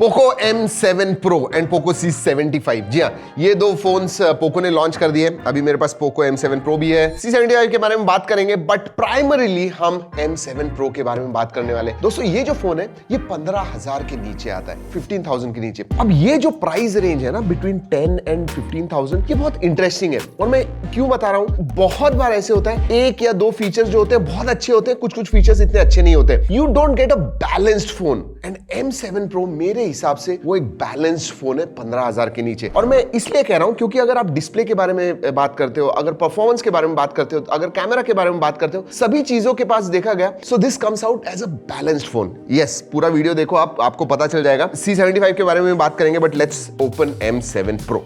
Poco M7 Pro and Poco C75। जी हाँ, ये दो फोन्स पोको ने लॉन्च कर दिए। अभी मेरे पास पोको M7 Pro भी है, C75 के बारे में बात करेंगे, बट प्राइमरीली हम M7 Pro के बारे में बात करने वाले। दोस्तों ये जो फोन है ये 15,000 के नीचे आता है, 15,000 के नीचे। अब ये जो प्राइस रेंज है ना बिटवीन 10 एंड 15,000, ये बहुत इंटरेस्टिंग है। और मैं क्यों बता रहा हूँ, बहुत बार ऐसे होता है एक या दो फीचर्स जो होते हैं बहुत अच्छे होते हैं, कुछ फीचर्स इतने अच्छे नहीं होते। You don't get a balanced phone, and M7 Pro मेरे हिसाब से वो एक बैलेंस्ड फोन है 15,000 के नीचे। और मैं इसलिए कह रहा हूं क्योंकि अगर आप डिस्प्ले के बारे में बात करते हो, अगर परफॉर्मेंस के बारे में बात करते हो, अगर कैमरा के बारे में बात करते हो, सभी चीजों के पास देखा गया, so this comes out as a balanced phone. Yes, पूरा वीडियो देखो, आपको पता चल जाएगा। C75 के बारे में बात करेंगे, but let's open M7 Pro।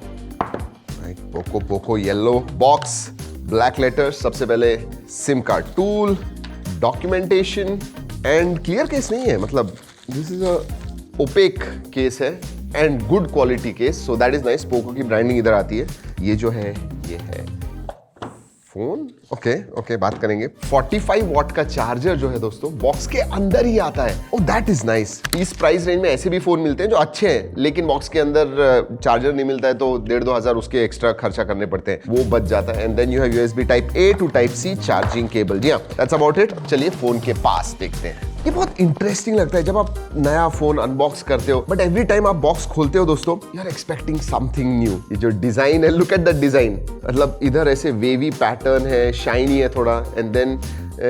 Poco yellow box, black letter. सबसे पहले SIM card tool, documentation, and clear case नहीं है, मतलब this is a opaque case है and good quality case, so that is nice. Poco की branding इधर आती है। ये जो है ये है फोन। ओके, बात करेंगे। 45 वॉट का चार्जर जो है दोस्तों बॉक्स के अंदर ही आता है। Oh that is nice. इस प्राइस रेंज में ऐसे भी फोन मिलते हैं जो अच्छे हैं, लेकिन बॉक्स के अंदर चार्जर नहीं मिलता है, तो 1,500-2 हजार उसके एक्स्ट्रा खर्चा करने पड़ते हैं, वो बच जाता है। And then you have USB type A to type C charging cable. जी हाँ, दैट्स अबाउट इट। चलिए फोन के पास देखते हैं। ये बहुत इंटरेस्टिंग लगता है जब आप नया फोन अनबॉक्स करते हो, बट एवरी टाइम आप बॉक्स खोलते हो दोस्तों, you are expecting something new. ये जो डिजाइन है, लुक एट द डिजाइन, मतलब इधर ऐसे वेवी पैटर्न है, शाइनी है थोड़ा, एंड देन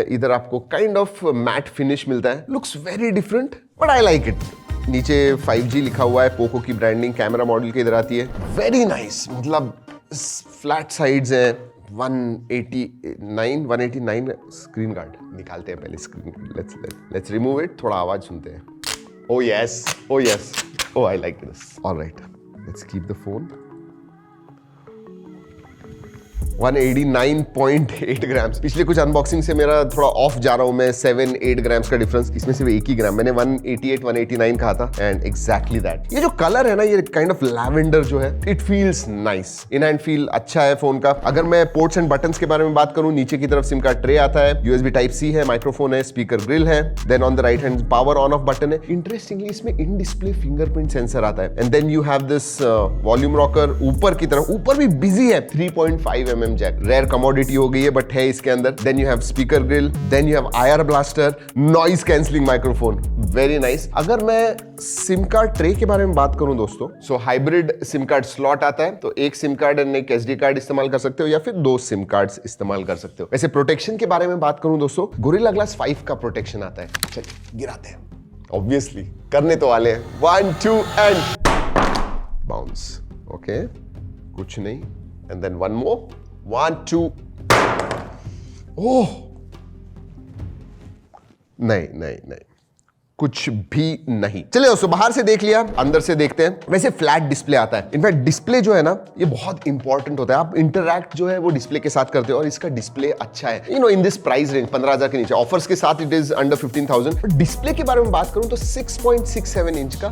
इधर आपको काइंड ऑफ मैट फिनिश मिलता है। Looks very different, but I like it. नीचे 5G लिखा हुआ है, पोको की ब्रांडिंग कैमरा मॉडल के इधर आती है। वेरी नाइस, मतलब फ्लैट साइड्स है। 189 स्क्रीन गार्ड निकालते हैं पहले। स्क्रीन लेट्स रिमूव इट, थोड़ा आवाज सुनते हैं। Oh yes, oh I like this. Alright, let's keep the phone. 189.8 grams. पिछले कुछ अनबॉक्सिंग से मेरा थोड़ा ऑफ जा रहा हूं मैं, 7-8 ग्राम्स का डिफरेंस। इसमें सिर्फ 1 ही ग्राम, मैंने 189 कहा था, एंड एग्जैक्टली दैट। ये जो कलर है ना, ये काइंड ऑफ लैवेंडर जो है, it feels nice. In hand feel अच्छा है फोन का। अगर मैं पोर्ट्स एंड बटन्स के बारे में बात करूं, नीचे की तरफ सिम कार्ड ट्रे आता है, USB टाइप C है, माइक्रोफोन है, स्पीकर ग्रिल है, then on the right hand power on off button है। इंटरेस्टिंगली इसमें इन डिस्प्ले फिंगरप्रिंट सेंसर आता है, and then you have this volume rocker. ऊपर की तरफ, ऊपर भी बिजी है, 3.5 mm जैक, रेयर कमोडिटी हो गई है बट है इसके अंदर। Then you have speaker grille, then you have IR blaster, noise cancelling microphone, very nice. अगर मैं सिम कार्ड ट्रे के बारे में बात करूं दोस्तों, सो हाइब्रिड सिम कार्ड स्लॉट आता है, तो एक सिम कार्ड एंड एक SD कार्ड इस्तेमाल कर सकते हो, या फिर 2 सिम कार्ड्स इस्तेमाल कर सकते हो। वैसे प्रोटेक्शन के बारे में बात करूं दोस्तों, गोरिल्ला ग्लास 5 का प्रोटेक्शन आता है। चलिए गिराते हैं, ऑब्वियसली करने तो वाले हैं। 1 2 एंड बाउंस। ओके, कुछ नहीं, एंड देन 1 मोर, 1 2। ओह नहीं, कुछ भी नहीं। चलिए दोस्तों, बाहर से देख लिया, अंदर से देखते हैं। वैसे फ्लैट डिस्प्ले आता है। इनफैक्ट डिस्प्ले जो है ना, ये बहुत इंपॉर्टेंट होता है। आप इंटरैक्ट जो है वो डिस्प्ले के साथ करते हो, और इसका डिस्प्ले अच्छा है। You know, in this price range 15,000 के नीचे, ऑफर्स के साथ इट इज अंडर 15,000। डिस्प्ले के बारे में बात करूं तो 6.67 इंच का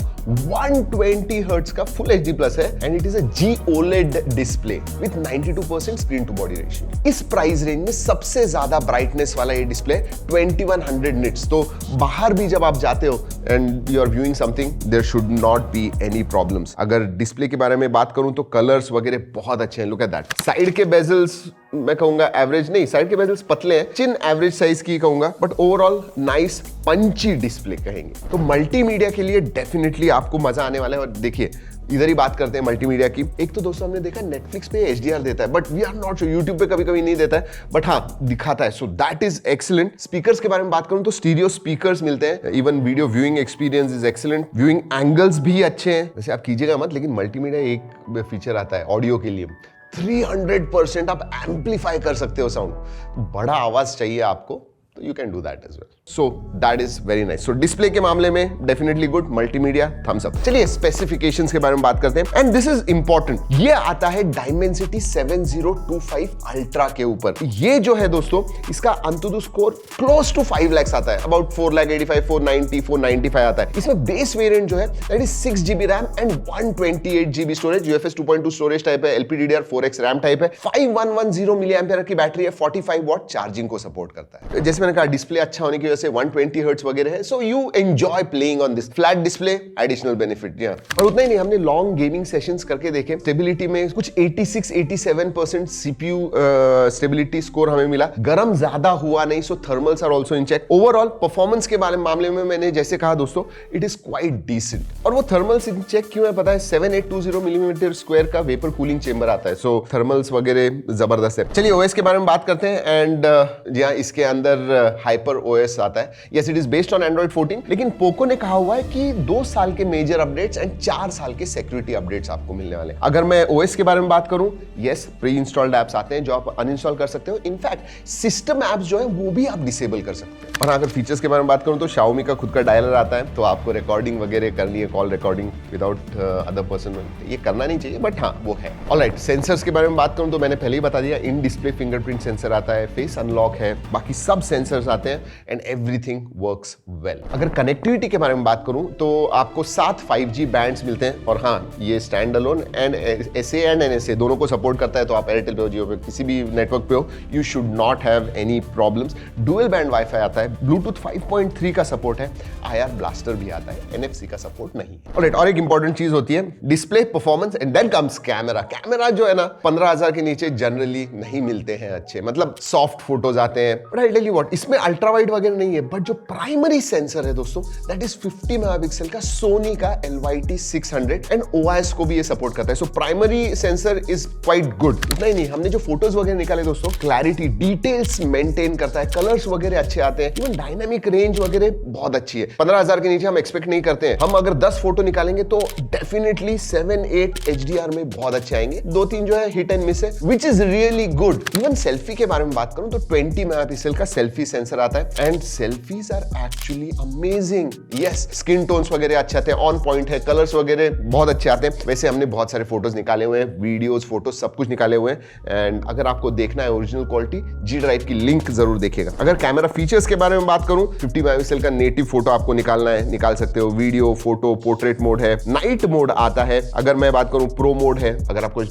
120 हर्ट्ज का फुल HD प्लस है, and it is a G-OLED display with 92% screen to body ratio. इस प्राइस रेंज में सबसे ज्यादा ब्राइटनेस वाला ये डिस्प्ले 2100 निट्स। तो बाहर भी जब आप हो and you are viewing something, there should not be any problems। अगर डिस्प्ले के बारे में बात करूं तो कलर्स वगैरह बहुत अच्छे हैं। Look at that. साइड के बेजल्स मैं कहूंगा एवरेज नहीं, साइड के बेजल्स पतले हैं, चिन एवरेज साइज की कहूंगा, but overall nice Panchi display कहेंगे। तो मल्टीमीडिया के लिए डेफिनेटली आपको मजा आने वाला है। और देखिए, इधर ही बात करते हैं मल्टीमीडिया की। एक तो दोस्तों हमने देखा नेटफ्लिक्स पे HDR देता है, but we are not sure, YouTube पे कभी कभी नहीं देता है, बट हाँ दिखाता है, सो दैट इज एक्सीलेंट। स्पीकर्स के बारे में बात करूं तो स्टीरियो स्पीकर्स मिलते हैं। Even video viewing experience is excellent, viewing angles भी अच्छे हैं। वैसे आप कीजिएगा मत, लेकिन मल्टीमीडिया एक फीचर आता है ऑडियो के लिए, 300% आप एम्पलीफाई कर सकते हो साउंड। बड़ा आवाज चाहिए आपको तो you can do that as well. So that is very nice. So display के मामले में definitely good, multimedia thumbs up. चलिए specifications के बारे में बात करते हैं, and this is important. ये आता है Dimensity 7025 Ultra के ऊपर। ये जो है दोस्तों, इसका Antutu score close to 5 lakhs आता है, about 4,85,000, 490, 495 आता है। इसमें बेस वेरिएंट जो है that is 6GB RAM and 128GB storage, UFS 2.2 storage type है, LPDDR4X रैम टाइप है, 5110 mAh की बैटरी है, 45 वॉट चार्जिंग को सपोर्ट करता है। जैसे मैंने कहा डिस्प्ले अच्छा होने की वजह से 120 हर्ट्ज वगैरह है, so you enjoy playing on this flat display, additional benefit. और उतना ही नहीं, हमने लॉन्ग गेमिंग सेशंस करके देखे, स्टेबिलिटी में कुछ 86-87% सीपीयू स्टेबिलिटी स्कोर हमें मिला, गर्म ज्यादा हुआ नहीं, so thermals are also in check. Overall performance के मामले में मैंने जैसे कहा दोस्तों, इट इज क्वाइट डिसेंट। और वो थर्मल्स इन चेक क्यों है पता है, 7820 मिलीमीटर स्क्वायर का वेपर कूलिंग चेंबर आता है, सो थर्मल्स वगैरह जबरदस्त है। चलिए ओएस के बारे में बात करते हैं, एंड जी हाँ, इसके अंदर हाइपर ओएस आता है। Yes, it is based on Android 14, लेकिन पोको ने कहा हुआ है कि 2 साल के मेजर अपडेट्स एंड 4 साल के सिक्योरिटी अपडेट्स आपको मिलने वाले हैं। अगर मैं ओएस के बारे में बात करूं, यस, प्री इंस्टॉल्ड एप्स आते हैं जो आप अनइंस्टॉल कर सकते हो। इनफैक्ट सिस्टम एप्स जो है वो भी आप डिसेबल कर सकते हैं। और अगर फीचर्स के बारे में बात करूं तो Xiaomi का खुद का डायलर आता है, तो आपको रिकॉर्डिंग वगैरह करनी है, call recording without other person, ये करना नहीं चाहिए, बट हाँ वो है। ऑलराइट, सेंसर्स के बारे में बात करूं तो मैंने पहले ही बता दिया, इन डिस्प्ले फिंगरप्रिंट सेंसर आता है, फेस अनलॉक है, बाकी सब सेंसर्स आते हैं एंड एवरीथिंग वर्क्स वेल। अगर कनेक्टिविटी के बारे में बात करूं तो आपको 7 5G बैंड्स मिलते हैं, और हाँ, ये stand alone and SA and NSA दोनों को सपोर्ट करता है, तो आप एयरटेल पे हो, जियो पे, किसी भी नेटवर्क पे हो, you should not have any problems. Dual band wifi आता है, ब्लूटूथ 5.3 का सपोर्ट है, IR ब्लास्टर भी आता है, NFC का सपोर्ट नहीं है। ऑलराइट, और एक इंपॉर्टेंट चीज होती है display performance, and then comes camera. Camera जो है ना 15,000 के नीचे जनरली नहीं मिलते हैं अच्छे, मतलब सॉफ्ट फोटोज आते हैं, but I tell you what, इसमें अल्ट्रा वाइड वगैरह नहीं है, बट जो प्राइमरी सेंसर है दोस्तों, दैट इज 50 मेगापिक्सल का सोनी का LYT 600, एंड OIS को भी ये सपोर्ट करता है, so primary sensor is quite good. इतना ही नहीं, हमने जो फोटोज वगैरह निकाले दोस्तों, क्लैरिटी, डिटेल्स मेंटेन करता है, कलर्स वगैरह अच्छे आते हैं, इवन डायनामिक रेंज वगैरह बहुत अच्छी है। 15,000 के नीचे हम एक्सपेक्ट नहीं करते हैं। हम अगर 10 फोटो निकालेंगे तो डेफिनेटली 7-8 HDR में बहुत अच्छे आएंगे, 2-3 जो है हिट एंड मिस है, which is really good. Even selfie के बारे में बात करूं तो 20 मेगापिक्सल का सेल्फी सेंसर आता है, and selfies are actually amazing. Yes, skin tones वगैरह अच्छे आते हैं, ऑन पॉइंट है, कलर्स वगैरह बहुत अच्छे आते हैं। वैसे हमने बहुत सारे फोटोज निकाले हुए हैं, वीडियोस, फोटोज सब कुछ निकाले हुए हैं, एंड अगर आपको देखना है ओरिजिनल क्वालिटी, G ड्राइव की लिंक जरूर देखिएगा। अगर कैमरा फीचर्स के बारे में बात करूं, 50 मेगापिक्सल का नेटिव फोटो आपको निकालना है, निकाल सकते हो। वीडियो, फोटो, पोर्ट्रेट मोड है, नाइट मोड आता है। अगर मैं बात करूं, प्रो मोड है, अगर आपको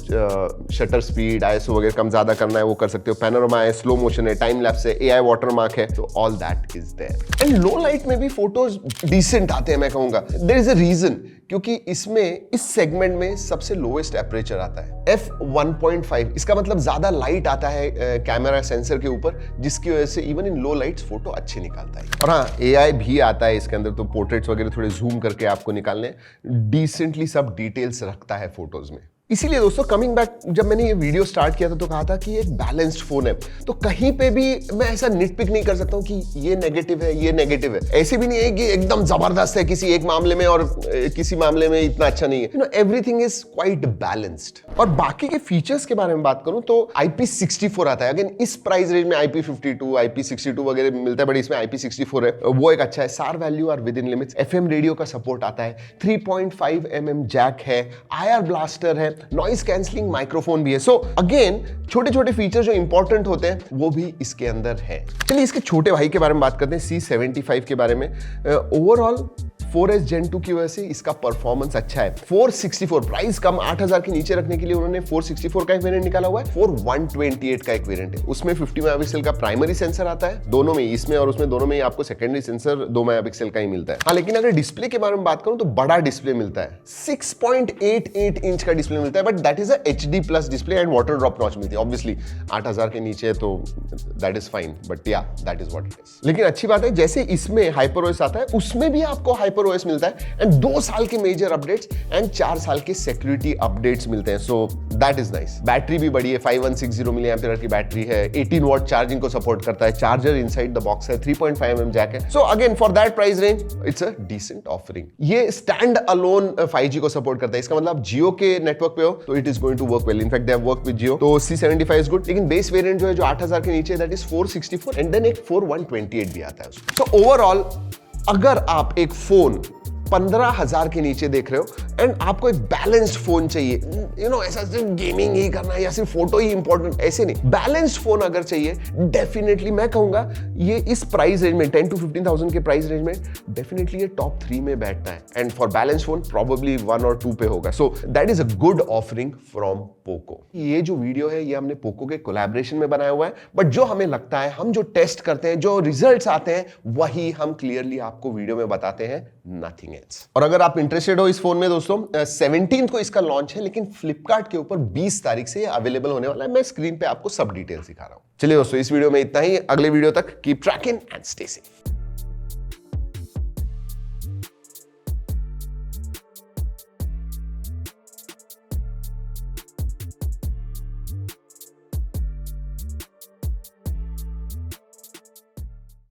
शटर स्पीड, ISO वगैरह कम ज्यादा करना है वो कर सकते हो। पैनोरामा है, स्लो मोशन है, टाइम लैप्स है, AI वाटरमार्क है, तो all that is there. And low light में भी फोटोज डिसेंट आते हैं, मैं कहूंगा देयर इज अ रीजन, क्योंकि इसमें इस सेगमेंट में सबसे लोएस्ट एपरेचर आता है, f1.5। इसका मतलब ज्यादा लाइट आता है कैमरा सेंसर के ऊपर, जिसकी वजह से even in low lights photo अच्छे निकालता है। और हाँ, AI भी आता है इसके अंदर, तो पोर्ट्रेट्स वगैरह थोड़े जूम करके आपको निकालने, डिसेंटली सब डिटेल्स रखता है फोटोज में। इसीलिए दोस्तों, कमिंग बैक, जब मैंने ये वीडियो स्टार्ट किया था तो कहा था कि ये एक बैलेंस्ड फोन है, तो कहीं पे भी मैं ऐसा निटपिक नहीं कर सकता हूँ कि ये नेगेटिव है, ये नेगेटिव है। ऐसे भी नहीं है कि एकदम जबरदस्त है किसी एक मामले में और किसी मामले में इतना अच्छा नहीं है। You know, everything is quite balanced. और बाकी के फीचर्स के बारे में बात करूं तो IP64 आता है। अगेन इस प्राइस रेंज में IP52, IP62 वगैरह मिलता है, बट इसमें IP64 है, वो एक अच्छा है। SAR value are within limits, FM radio का सपोर्ट आता है, 3.5 mm जैक है, IR ब्लास्टर है, नॉइस कैंसलिंग माइक्रोफोन भी है। सो अगेन छोटे छोटे फीचर जो इंपॉर्टेंट होते हैं वो भी इसके अंदर है। चलिए इसके छोटे भाई के बारे में बात करते हैं, C75 के बारे में। ओवरऑल 4S Gen 2 की वजह से इसका परफॉर्मेंस अच्छा है। 464 प्राइस कम, 8,000 के नीचे रखने के लिए उन्होंने 464 का एक वेरिएंट निकाला हुआ है, 4128 का एक वेरिएंट है। उसमें 50 मेगापिक्सल का प्राइमरी सेंसर आता है, दोनों में, इसमें और उसमें दोनों में आपको सेकेंडरी सेंसर 2 मेगापिक्सल का ही मिलता है। हाँ, लेकिन अगर डिस्प्ले के बारे में बात करूं तो बड़ा डिस्प्ले मिलता है, 6.88 इंच का डिस्प्ले मिलता है, but that is a HD+ display and water drop notch मिलती है। ऑब्वियसली 8,000 के नीचे तो दैट इज फाइन, बट या that is what it is. लेकिन अच्छी बात है, जैसे इसमें HyperOS आता है, उसमें भी आपको HyperOS मिलता है, एंड 2 साल के मेजर अपडेट्स एंड 4 साल के सिक्योरिटी अपडेट्स मिलते हैं। सो दैट इज नाइस। बैटरी भी बड़ी है, 5160 mAh की बैटरी है, 18 वॉट चार्जिंग को सपोर्ट करता है, चार्जर इनसाइड द बॉक्स है, 3.5 mm जैक है। So again for that price range it's a decent offering. ये स्टैंड अलोन 5G को सपोर्ट करता है, इसका मतलब जियो के नेटवर्क पे हो तो it is going to work well. In fact they have worked with Jio, तो C75 इज गुड। लेकिन बेस वेरिएंट जो है, जो 8,000 के नीचे, दैट इज 464 एंड देन एक 4128 भी आता है। सो ओवरऑल अगर आप एक फोन 15,000 के नीचे देख रहे हो एंड आपको एक बैलेंस्ड फोन चाहिए, ऐसा सिर्फ गेमिंग ही करना है या सिर्फ फोटो ही इंपॉर्टेंट, ऐसे नहीं, बैलेंस्ड फोन अगर चाहिए डेफिनेटली मैं कहूंगा ये इस प्राइस रेंज में 10 to 15,000 के प्राइस रेंज में डेफिनेटली ये टॉप 3 में बैठता है and for balanced phone probably 1 और 2 पे होगा। सो that is a good offering from Poco. ये जो वीडियो है ये हमने पोको के कोलैबोरेशन में बनाया हुआ है, बट जो हमें लगता है, हम जो टेस्ट करते हैं, जो रिजल्ट्स आते हैं, वही हम क्लियरली आपको वीडियो में बताते हैं, नथिंग एल्स। और अगर आप इंटरेस्टेड हो इस फोन में दोस्तों, 17 को इसका लॉन्च है, लेकिन फ्लिपकार्ट के ऊपर 20 तारीख से ये अवेलेबल होने वाला है। मैं स्क्रीन पे आपको सब डिटेल्स दिखा रहा हूं। चलिए दोस्तों, इस वीडियो में इतना ही। अगले वीडियो तक keep trekking and stay safe.